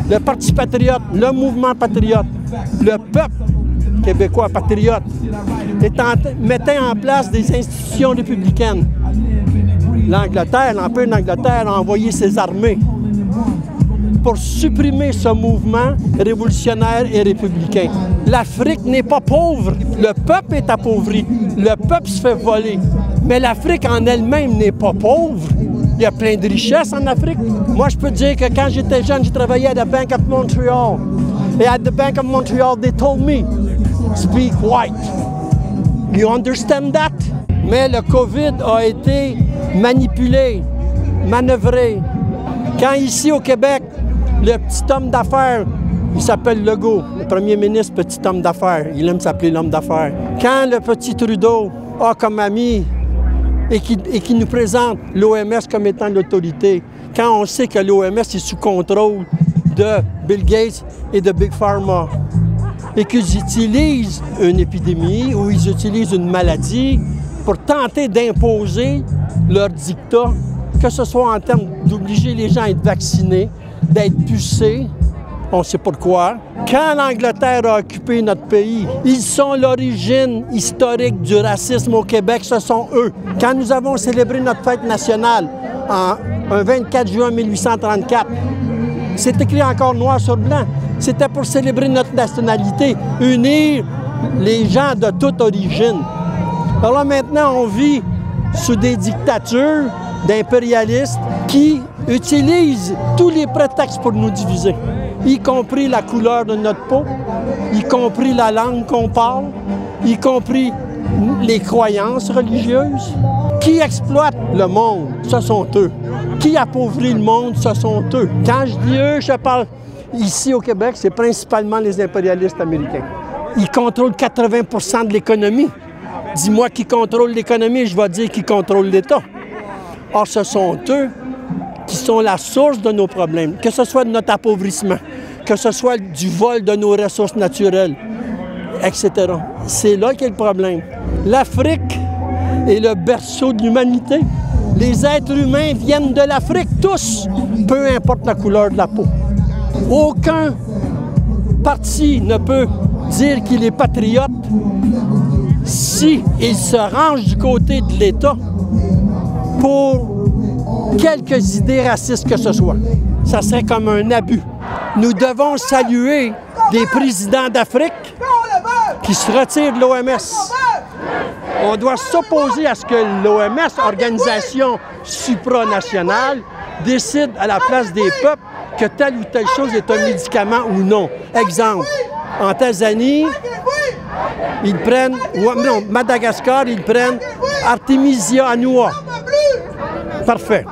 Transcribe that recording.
le Parti patriote, le mouvement patriote, le peuple québécois patriote, mettait en place des institutions républicaines. L'Empire d'Angleterre a envoyé ses armées pour supprimer ce mouvement révolutionnaire et républicain. L'Afrique n'est pas pauvre, le peuple est appauvri, le peuple se fait voler. Mais l'Afrique en elle-même n'est pas pauvre. Il y a plein de richesses en Afrique. Moi, je peux dire que quand j'étais jeune, j'ai travaillé à la Bank of Montreal. Et à la Bank of Montreal, they told me, speak white. You understand that? Mais le COVID a été manipulé, manœuvré. Quand ici au Québec, le petit homme d'affaires, il s'appelle Legault, le premier ministre petit homme d'affaires, il aime s'appeler l'homme d'affaires. Quand le petit Trudeau a comme ami et qui nous présente l'OMS comme étant l'autorité, quand on sait que l'OMS est sous contrôle de Bill Gates et de Big Pharma, et qu'ils utilisent une épidémie ou ils utilisent une maladie pour tenter d'imposer leur dictat, que ce soit en termes d'obliger les gens à être vaccinés, d'être pucés, on ne sait pourquoi. Quand l'Angleterre a occupé notre pays, ils sont l'origine historique du racisme au Québec, ce sont eux. Quand nous avons célébré notre fête nationale un 24 juin 1834, c'est écrit encore noir sur blanc, c'était pour célébrer notre nationalité, unir les gens de toute origine. Alors là, maintenant, on vit sous des dictatures d'impérialistes qui utilisent tous les prétextes pour nous diviser, y compris la couleur de notre peau, y compris la langue qu'on parle, y compris les croyances religieuses. Qui exploite le monde, ce sont eux. Qui appauvrit le monde, ce sont eux. Quand je dis eux, je parle ici au Québec, c'est principalement les impérialistes américains. Ils contrôlent 80% de l'économie. Dis-moi qui contrôle l'économie, je vais dire qui contrôle l'État. Or, ce sont eux qui sont la source de nos problèmes, que ce soit de notre appauvrissement, que ce soit du vol de nos ressources naturelles, etc. C'est là qu'est le problème. L'Afrique est le berceau de l'humanité. Les êtres humains viennent de l'Afrique, tous, peu importe la couleur de la peau. Aucun parti ne peut dire qu'il est patriote si il se range du côté de l'État pour quelques idées racistes que ce soit. Ça serait comme un abus. Nous devons saluer des présidents d'Afrique qui se retirent de l'OMS. On doit s'opposer à ce que l'OMS, organisation supranationale, décide à la place des peuples que telle ou telle chose est un médicament ou non. Exemple, en Tanzanie, ils prennent, non, Madagascar, ils prennent Artemisia annua. Parfait.